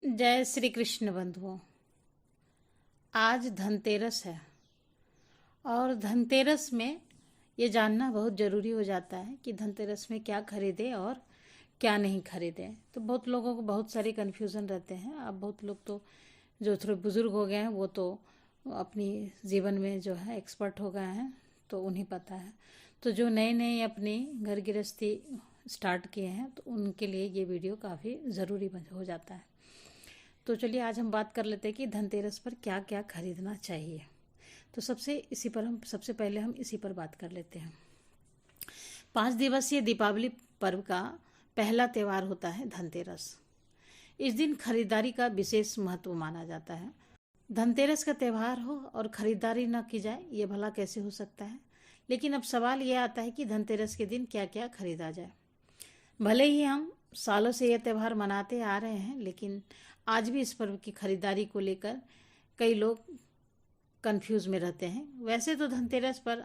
जय श्री कृष्ण बंधुओं। आज धनतेरस है और धनतेरस में ये जानना बहुत ज़रूरी हो जाता है कि धनतेरस में क्या खरीदें और क्या नहीं खरीदें। तो बहुत लोगों को बहुत सारे कन्फ्यूज़न रहते हैं। अब बहुत लोग तो जो थोड़े बुज़ुर्ग हो गए हैं वो तो अपनी जीवन में जो है एक्सपर्ट हो गए हैं, तो उन्हें पता है। तो जो नए नए अपनी घर गृहस्थी स्टार्ट किए हैं तो उनके लिए ये वीडियो काफ़ी ज़रूरी हो जाता है। तो चलिए आज हम बात कर लेते हैं कि धनतेरस पर क्या क्या खरीदना चाहिए। तो सबसे पहले हम इसी पर बात कर लेते हैं। 5 दिवसीय दीपावली पर्व का पहला त्यौहार होता है धनतेरस। इस दिन खरीदारी का विशेष महत्व माना जाता है। धनतेरस का त्यौहार हो और खरीदारी न की जाए, ये भला कैसे हो सकता है। लेकिन अब सवाल ये आता है कि धनतेरस के दिन क्या क्या खरीदा जाए। भले ही हम सालों से यह त्यौहार मनाते आ रहे हैं, लेकिन आज भी इस पर्व की खरीदारी को लेकर कई लोग कंफ्यूज में रहते हैं। वैसे तो धनतेरस पर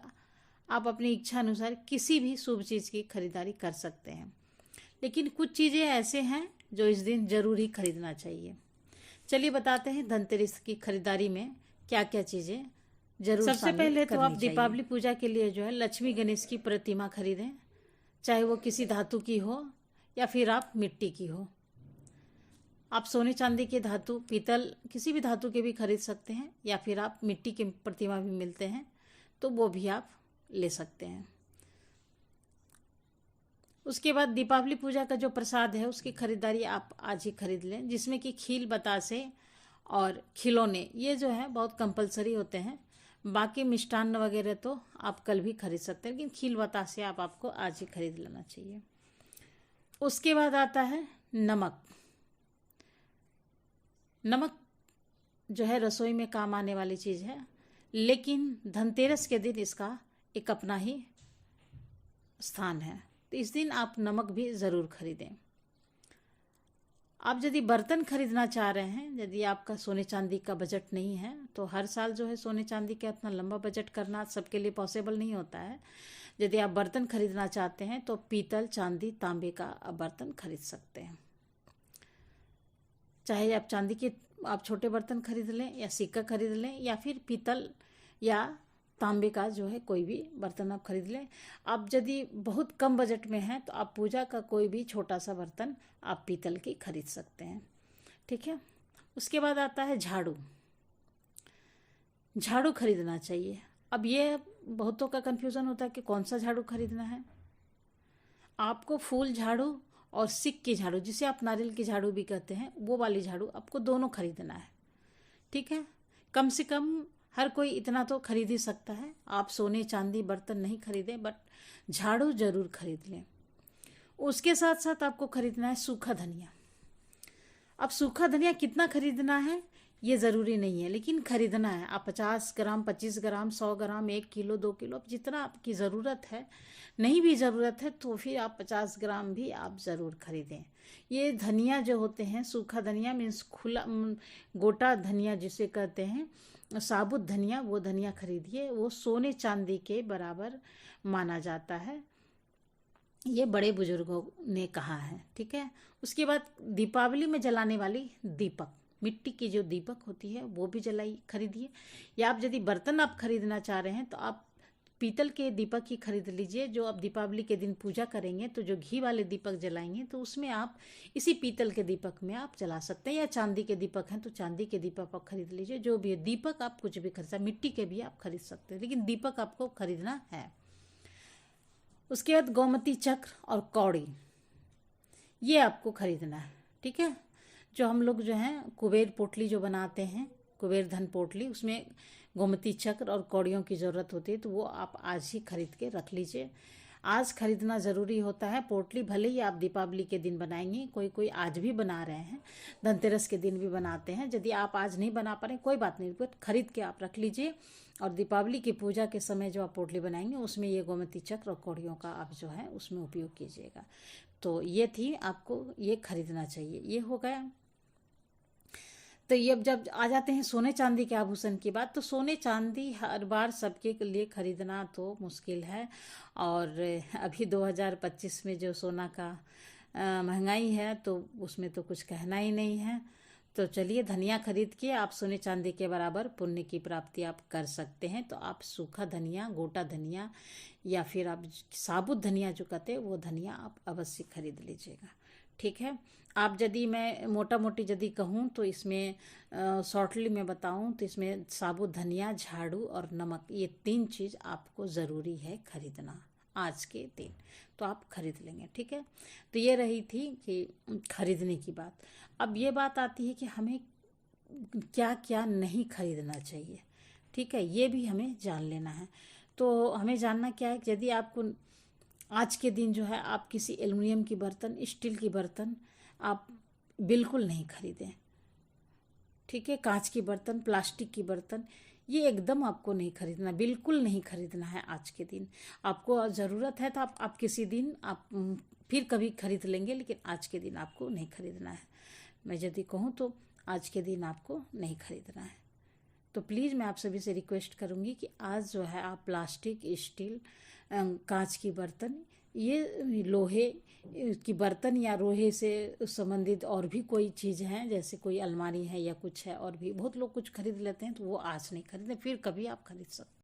आप अपनी इच्छा अनुसार किसी भी शुभ चीज़ की खरीदारी कर सकते हैं, लेकिन कुछ चीज़ें ऐसे हैं जो इस दिन जरूर ही खरीदना चाहिए। चलिए बताते हैं धनतेरस की खरीदारी में क्या क्या चीज़ें जरूर सबसे पहले तो आप दीपावली पूजा के लिए जो है लक्ष्मी गणेश की प्रतिमा खरीदें, चाहे वो किसी धातु की हो या फिर आप मिट्टी की हो। आप सोने चांदी के धातु, पीतल, किसी भी धातु के भी खरीद सकते हैं, या फिर आप मिट्टी की प्रतिमा भी मिलते हैं तो वो भी आप ले सकते हैं। उसके बाद दीपावली पूजा का जो प्रसाद है उसकी खरीदारी आप आज ही खरीद लें, जिसमें कि खील, बतासे और खिलौने ये जो है बहुत कंपलसरी होते हैं। बाकी मिष्टान्न वगैरह तो आप कल भी खरीद सकते हैं, लेकिन खील बतासे आपको आज ही खरीद लेना चाहिए। उसके बाद आता है नमक। नमक जो है रसोई में काम आने वाली चीज़ है, लेकिन धनतेरस के दिन इसका एक अपना ही स्थान है। तो इस दिन आप नमक भी ज़रूर खरीदें। आप यदि बर्तन खरीदना चाह रहे हैं, यदि आपका सोने चांदी का बजट नहीं है, तो हर साल जो है सोने चांदी का इतना लंबा बजट करना सबके लिए पॉसिबल नहीं होता है। यदि आप बर्तन खरीदना चाहते हैं तो पीतल, चांदी, तांबे का बर्तन खरीद सकते हैं। चाहे आप चांदी के आप छोटे बर्तन खरीद लें या सिक्का खरीद लें, या फिर पीतल या तांबे का जो है कोई भी बर्तन आप खरीद लें। आप यदि बहुत कम बजट में हैं तो आप पूजा का कोई भी छोटा सा बर्तन आप पीतल की खरीद सकते हैं। ठीक है। उसके बाद आता है झाड़ू। झाड़ू खरीदना चाहिए। अब ये बहुतों का कन्फ्यूज़न होता है कि कौन सा झाड़ू खरीदना है। आपको फूल झाड़ू और सिक की झाड़ू, जिसे आप नारियल की झाड़ू भी कहते हैं, वो वाली झाड़ू आपको दोनों खरीदना है। ठीक है। कम से कम हर कोई इतना तो खरीद ही सकता है। आप सोने चांदी बर्तन नहीं खरीदें, बट झाड़ू जरूर खरीद लें। उसके साथ साथ आपको खरीदना है सूखा धनिया। अब सूखा धनिया कितना खरीदना है ये ज़रूरी नहीं है, लेकिन खरीदना है। आप 50 ग्राम, 25 ग्राम, 100 ग्राम, 1 किलो, 2 किलो, जितना आपकी ज़रूरत है। नहीं भी ज़रूरत है तो फिर आप 50 ग्राम भी आप ज़रूर खरीदें। ये धनिया जो होते हैं, सूखा धनिया मीन्स खुला गोटा धनिया जिसे कहते हैं, साबुत धनिया, वो धनिया खरीदिए। वो सोने चांदी के बराबर माना जाता है, ये बड़े बुजुर्गों ने कहा है। ठीक है। उसके बाद दीपावली में जलाने वाली दीपक, मिट्टी की जो दीपक होती है वो भी जलाई खरीदिए। या आप यदि बर्तन आप खरीदना चाह रहे हैं तो आप पीतल के दीपक ही खरीद लीजिए। जो आप दीपावली के दिन पूजा करेंगे तो जो घी वाले दीपक जलाएंगे तो उसमें आप इसी पीतल के दीपक में आप जला सकते हैं, या चांदी के दीपक हैं तो चांदी के दीपक आप खरीद लीजिए। जो भी है दीपक आप कुछ भी खरीद सकते, मिट्टी के भी आप खरीद सकते हैं, लेकिन दीपक आपको खरीदना है। उसके बाद गोमती चक्र और कौड़ी, ये आपको खरीदना है। ठीक है। जो हम लोग जो हैं कुबेर पोटली जो बनाते हैं, कुबेर धन पोटली, उसमें गोमती चक्र और कौड़ियों की ज़रूरत होती है, तो वो आप आज ही खरीद के रख लीजिए। आज खरीदना ज़रूरी होता है। पोटली भले ही आप दीपावली के दिन बनाएंगे, कोई कोई आज भी बना रहे हैं, धनतेरस के दिन भी बनाते हैं। यदि आप आज नहीं बना पा रहे कोई बात नहीं, बट खरीद के आप रख लीजिए। और दीपावली की पूजा के समय जो आप पोटली बनाएंगे उसमें ये गोमती चक्र और कौड़ियों का आप जो है उसमें उपयोग कीजिएगा। तो ये थी, आपको ये खरीदना चाहिए। ये हो गया। तो ये जब आ जाते हैं सोने चांदी के आभूषण की बात, तो सोने चांदी हर बार सबके लिए खरीदना तो मुश्किल है। और अभी 2025 में जो सोना का महंगाई है तो उसमें तो कुछ कहना ही नहीं है। तो चलिए, धनिया खरीद के आप सोने चांदी के बराबर पुण्य की प्राप्ति आप कर सकते हैं। तो आप सूखा धनिया, गोटा धनिया या फिर आप साबुत धनिया जो कहते हैं वो धनिया आप अवश्य खरीद लीजिएगा। ठीक है। आप यदि मैं मोटा मोटी यदि कहूँ तो इसमें शॉर्टली में बताऊँ तो इसमें साबुत धनिया, झाड़ू और नमक, ये 3 चीज़ आपको ज़रूरी है खरीदना आज के दिन। तो आप खरीद लेंगे। ठीक है। तो ये रही थी कि खरीदने की बात। अब ये बात आती है कि हमें क्या क्या नहीं खरीदना चाहिए। ठीक है, ये भी हमें जान लेना है। तो हमें जानना क्या है कि यदि आपको आज के दिन जो है आप किसी एल्युमिनियम की बर्तन, स्टील की बर्तन आप बिल्कुल नहीं खरीदें। ठीक है, कांच की बर्तन, प्लास्टिक की बर्तन, ये एकदम आपको नहीं खरीदना, बिल्कुल नहीं खरीदना है आज के दिन। आपको ज़रूरत है तो आप किसी दिन आप फिर कभी खरीद लेंगे, लेकिन आज के दिन आपको नहीं खरीदना है। मैं यदि कहूँ तो आज के दिन आपको नहीं खरीदना है। तो प्लीज़ मैं आप सभी से रिक्वेस्ट करूँगी कि आज जो है आप प्लास्टिक, स्टील, कांच की बर्तन, ये लोहे की बर्तन या लोहे से संबंधित और भी कोई चीज़ है, जैसे कोई अलमारी है या कुछ है, और भी बहुत लोग कुछ खरीद लेते हैं, तो वो आज नहीं खरीदें, फिर कभी आप खरीद सकते हैं।